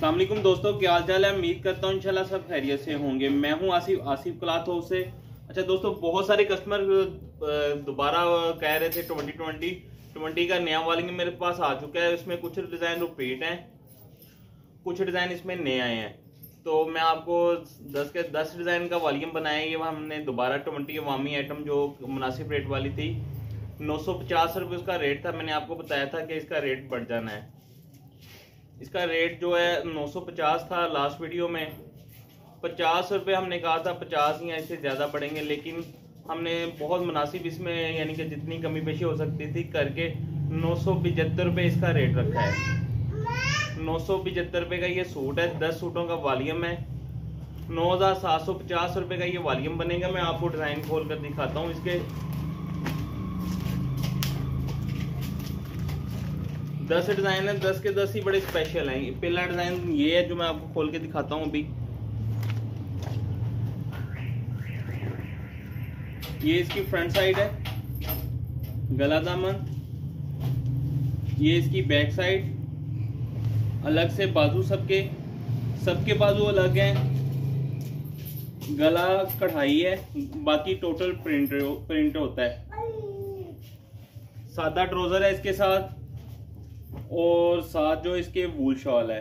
अस्सलाम वालेकुम दोस्तों, क्या हाल चाल है। उम्मीद करता हूँ इंशाल्लाह सब खैरियत से होंगे। मैं हूँ आसिफ क्लॉथ हाउस से। अच्छा दोस्तों, बहुत सारे कस्टमर दोबारा कह रहे थे 2020 का नया वॉल्यूम मेरे पास आ चुका है। इसमें कुछ डिजाइन रिपीट हैं, कुछ डिजाइन इसमें नए आए हैं। तो मैं आपको 10 के 10 डिजाइन का वॉल्यूम बनाया। ये हमने दोबारा 20 अवामी आइटम जो मुनासिब रेट वाली थी, 950 रुपये उसका रेट था। मैंने आपको बताया था कि इसका रेट बढ़ जाना है। इसका रेट जो है 950 था लास्ट वीडियो में। 50 रुपये हमने कहा था, 50 या इससे ज़्यादा पड़ेंगे, लेकिन हमने बहुत मुनासिब इसमें यानी कि जितनी कमी पेशी हो सकती थी करके 975 रुपये इसका रेट रखा है। 975 रुपये का ये सूट है, 10 सूटों का वॉल्यूम है। 9750 रुपये का ये वॉल्यूम बनेगा। मैं आपको डिज़ाइन खोल कर दिखाता हूँ इसके। 10 डिजाइन है, 10 के 10 ही बड़े स्पेशल हैं। पहला डिजाइन ये है जो मैं आपको खोल के दिखाता हूँ अभी। ये इसकी फ्रंट साइड है, गला दामन। ये इसकी बैक साइड, अलग से बाजू, सबके बाजू अलग हैं। गला कढ़ाई है, बाकी टोटल प्रिंट होता है। सादा ट्राउजर है इसके साथ, और साथ जो इसके वूल शॉल है।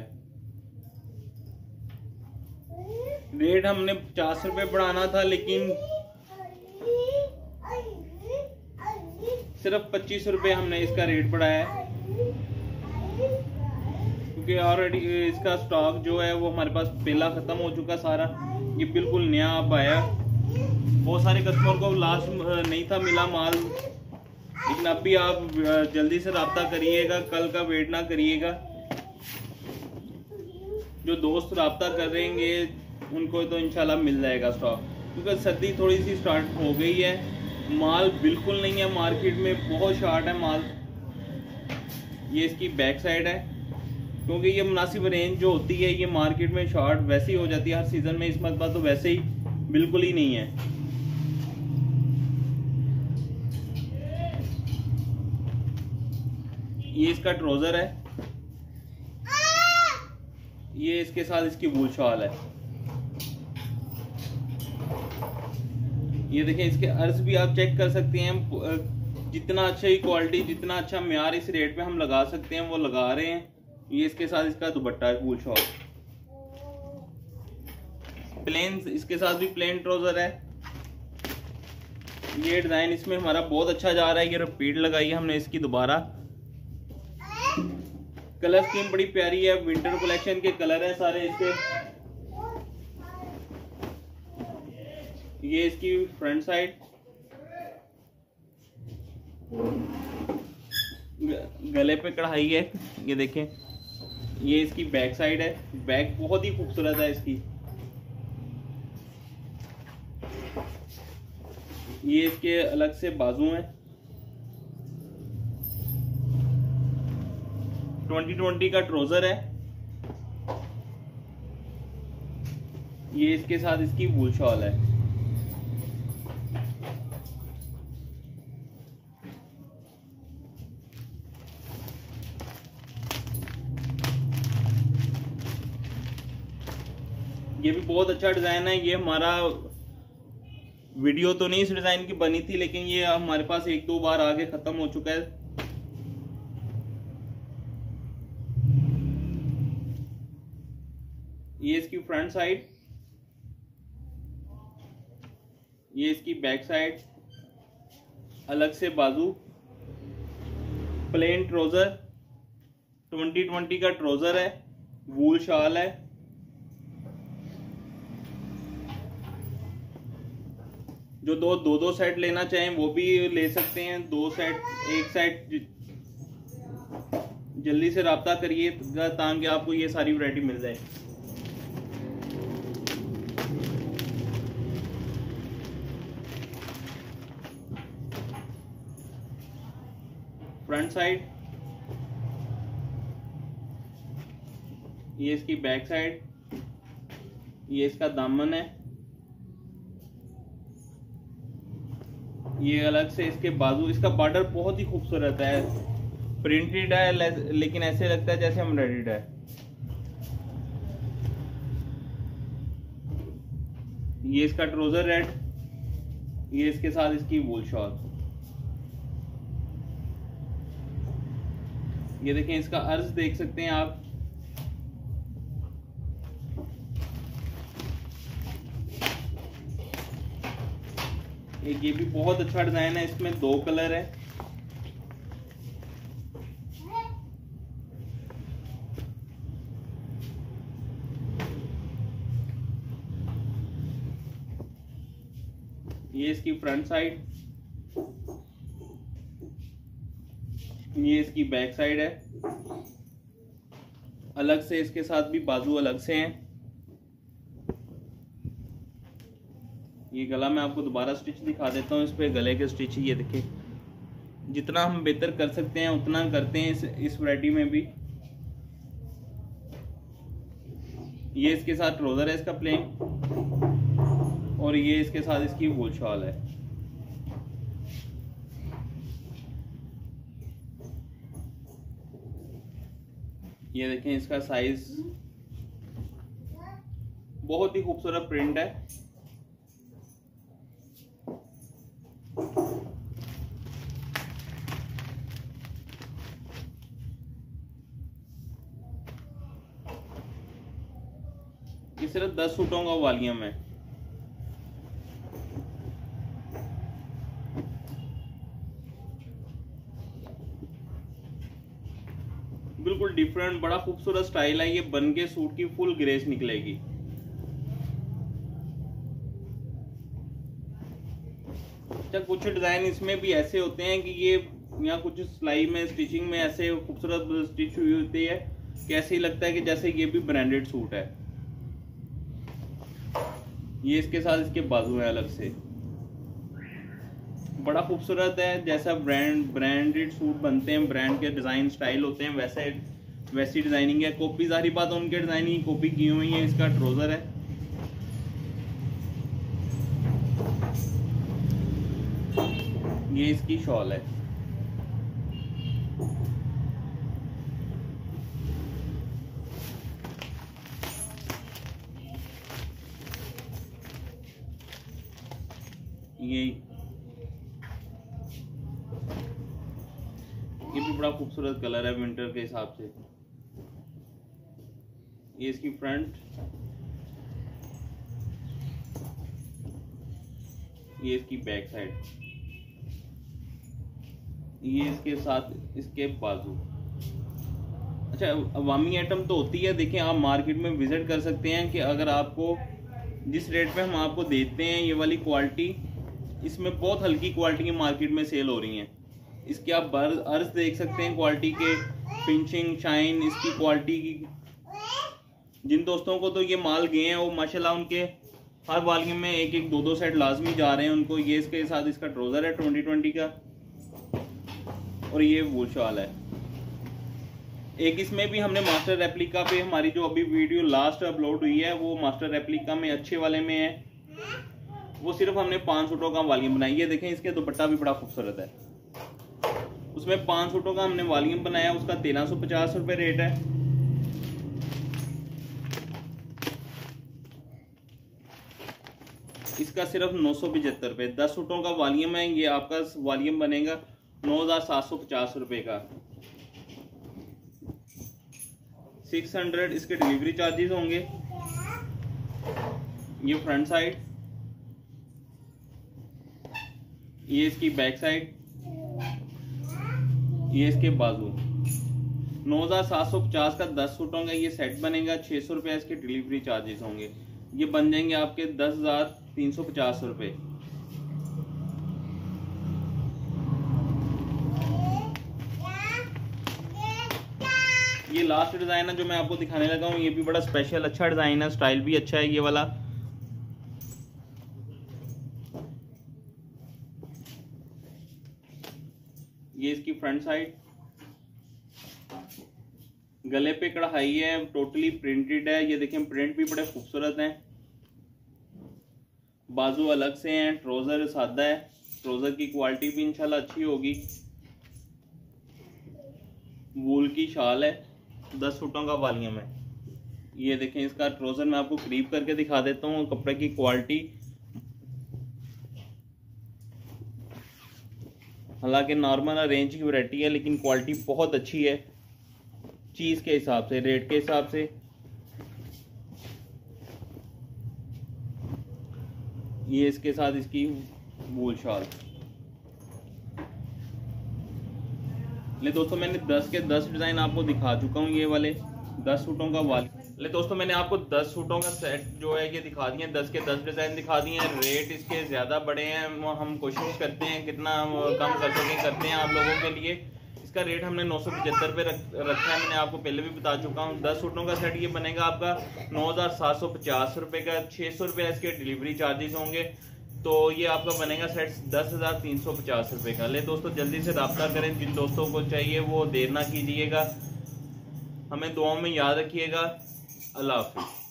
रेट हमने 50 रुपये बढ़ाना था, लेकिन सिर्फ 25 रुपये हमने इसका रेट बढ़ाया है, क्योंकि ऑलरेडी इसका स्टॉक जो है वो हमारे पास पहला खत्म हो चुका सारा। ये बिल्कुल नया अब आया। बहुत सारे कस्टमर को लास्ट नहीं था मिला माल, लेकिन अब भी आप जल्दी से रब्ता करिएगा, कल का वेट ना करिएगा। जो दोस्त रब्ता कर रहेंगे उनको तो इंशाल्लाह मिल जाएगा स्टॉक, क्योंकि सर्दी थोड़ी सी स्टार्ट हो गई है। माल बिल्कुल नहीं है मार्केट में, बहुत शॉर्ट है माल। ये इसकी बैक साइड है, क्योंकि ये मुनासिब रेंज जो होती है ये मार्केट में शॉर्ट वैसे ही हो जाती है हर सीजन में। इस मरतबा तो वैसे ही बिल्कुल ही नहीं है। ये इसका ट्राउजर है, ये इसके साथ इसकी वूल शॉल है। ये देखें, इसके अर्ज भी आप चेक कर सकते हैं। जितना अच्छा ही क्वालिटी, जितना अच्छा म्यार इस रेट पे हम लगा सकते हैं वो लगा रहे हैं। ये इसके साथ इसका दुपट्टा है, वूल शॉल। प्लेन, इसके साथ भी प्लेन ट्राउजर है। ये डिजाइन इसमें हमारा बहुत अच्छा जा रहा है। ये रिपीट लगाई है हमने इसकी दोबारा। कलर स्कीम बड़ी प्यारी है, विंटर कलेक्शन के कलर है सारे इसके। ये इसकी फ्रंट साइड, गले पे कढ़ाई है, ये देखें। ये इसकी बैक साइड है, बैक बहुत ही खूबसूरत है इसकी। ये इसके अलग से बाजू हैं। 2020 का ट्राउजर है। ये इसके साथ इसकी वूल शॉल है। ये भी बहुत अच्छा डिजाइन है। ये हमारा वीडियो तो नहीं इस डिजाइन की बनी थी, लेकिन ये हमारे पास 1-2 बार आगे खत्म हो चुका है। ये इसकी फ्रंट साइड, ये इसकी बैक साइड, अलग से बाजू, प्लेन ट्राउजर। 2020 का ट्राउजर है, वूल शॉल है। जो दो सेट लेना चाहें वो भी ले सकते हैं। 2 सेट, 1 सेट जल्दी से राब्ता करिएगा ताकि आपको ये सारी वैरायटी मिल जाए। फ्रंट साइड, ये इसकी बैक साइड, ये इसका दामन है। ये अलग से इसके बाजू, इसका बॉर्डर बहुत ही खूबसूरत है, प्रिंटेड है लेकिन ऐसे लगता है जैसे एम्ब्रॉयडर्ड है। ये इसका ट्राउजर रेड, ये इसके साथ इसकी वूल शॉल। ये देखें इसका अर्ज देख सकते हैं आप। एक ये भी बहुत अच्छा डिजाइन है, इसमें 2 कलर है। ये इसकी फ्रंट साइड, ये इसकी बैक साइड है। अलग से इसके साथ भी बाजू अलग से हैं। ये गला मैं आपको दोबारा स्टिच दिखा देता हूँ। इस पे गले के स्टिच ये देखिए, जितना हम बेहतर कर सकते हैं उतना करते हैं इस वैरायटी में भी। ये इसके साथ ट्राउजर है इसका प्लेन, और ये इसके साथ इसकी वूल शॉल है। ये देखें इसका साइज, बहुत ही खूबसूरत प्रिंट है। ये सिर्फ 10 सूटों का वॉल्यूम है। बिल्कुल डिफरेंट, बड़ा खूबसूरत स्टाइल है। ये बन के सूट की फुल ग्रेस निकलेगी। अच्छा, कुछ डिजाइन इसमें भी ऐसे होते हैं कि ये यहाँ कुछ सिलाई में स्टिचिंग में ऐसे खूबसूरत स्टिच हुई होती है कि ऐसे ही लगता है कि जैसे ये भी ब्रांडेड सूट है। ये इसके साथ इसके बाजू है अलग से, बड़ा खूबसूरत है। जैसा ब्रांडेड सूट बनते हैं, ब्रांड के डिजाइन स्टाइल होते हैं, वैसी डिजाइनिंग है। कॉपी, जारी बात उनके डिजाइन की कॉपी की हुई है। इसका ट्राउजर है, ये इसकी शॉल है। ये भी बड़ा खूबसूरत कलर है विंटर के हिसाब से। ये इसकी फ्रंट, ये इसकी बैक साइड, ये इसके साथ इसके बाजू। अच्छा, अवामी आइटम तो होती है। देखें, आप मार्केट में विजिट कर सकते हैं कि अगर आपको जिस रेट पे हम आपको देते हैं ये वाली क्वालिटी, इसमें बहुत हल्की क्वालिटी की मार्केट में सेल हो रही हैं। इसके आप अर्ज देख सकते हैं क्वालिटी के, फिनिशिंग, शाइन, इसकी क्वालिटी की। जिन दोस्तों को तो ये माल गए हैं वो माशाल्लाह उनके हर वॉल्यूम में 1-1, 2-2 सेट लाजमी जा रहे हैं उनको। ये इसके साथ इसका ट्राउजर है 2020 का, और ये वूल शॉल है। एक इसमें भी हमने मास्टर रेप्लिका पे, हमारी जो अभी वीडियो लास्ट अपलोड हुई है वो मास्टर रेप्लिका में अच्छे वाले में है। वो सिर्फ हमने 5 सूटों का वॉल्यूम बनाया। ये देखें, इसके दुपट्टा भी बड़ा खूबसूरत है। उसमें 5 सूटों का हमने वॉल्यूम बनाया, उसका 1350 रुपये रेट है। इसका सिर्फ 975 रुपये। 10 सूटों का वॉल्यूम है। ये आपका वॉल्यूम बनेगा 9750 रुपये का। 600 इसके डिलीवरी चार्जेस होंगे। ये फ्रंट साइड, ये इसकी बैक साइड, ये इसके बाजू। 9750 का 10 सूटों का ये सेट बनेगा। 600 रुपये इसके डिलीवरी चार्जेस होंगे। ये बन जाएंगे आपके 10,350 रुपये। ये लास्ट डिजाइन है जो मैं आपको दिखाने लगा हूँ। ये भी बड़ा स्पेशल अच्छा डिजाइन है, स्टाइल भी अच्छा है ये वाला। ये इसकी फ्रंट साइड, गले पे कढ़ाई है, टोटली प्रिंटेड है। ये देखें, प्रिंट भी बड़े खूबसूरत हैं। बाजू अलग से हैं। ट्राउजर सादा है, ट्राउजर की क्वालिटी भी इंशाल्लाह अच्छी होगी। वूल की शाल है, 10 सूटों का वॉल्यूम है। ये देखें इसका ट्राउजर मैं आपको करीब करके दिखा देता हूँ। कपड़े की क्वालिटी, हालांकि नॉर्मल रेंज की वैरायटी है लेकिन क्वालिटी बहुत अच्छी है चीज़ के हिसाब से, रेट के हिसाब से। ये इसके साथ इसकी वूल शॉल। ले दोस्तों मैंने 10 के 10 डिज़ाइन आपको दिखा चुका हूँ, ये वाले 10 सूटों का वाल। ले दोस्तों मैंने आपको 10 सूटों का सेट जो है ये दिखा दिए, 10 के 10 डिज़ाइन दिखा दिए हैं। रेट इसके ज़्यादा बड़े हैं, हम कोशिश करते हैं कितना कम कर सकें करते हैं आप लोगों के लिए। इसका रेट हमने 975 रुपये रखा है, मैंने आपको पहले भी बता चुका हूँ। 10 सूटों का सेट ये बनेगा आपका 9750 रुपये का। 600 रुपये इसके डिलीवरी चार्जेस होंगे, तो ये आपका बनेगा सेट 10,350 रुपये का। ले दोस्तों जल्दी से रब्ता करें, जिन दोस्तों को चाहिए वो देर ना कीजिएगा। हमें दुआओं में याद रखिएगा। अल्लाह हाफिज़।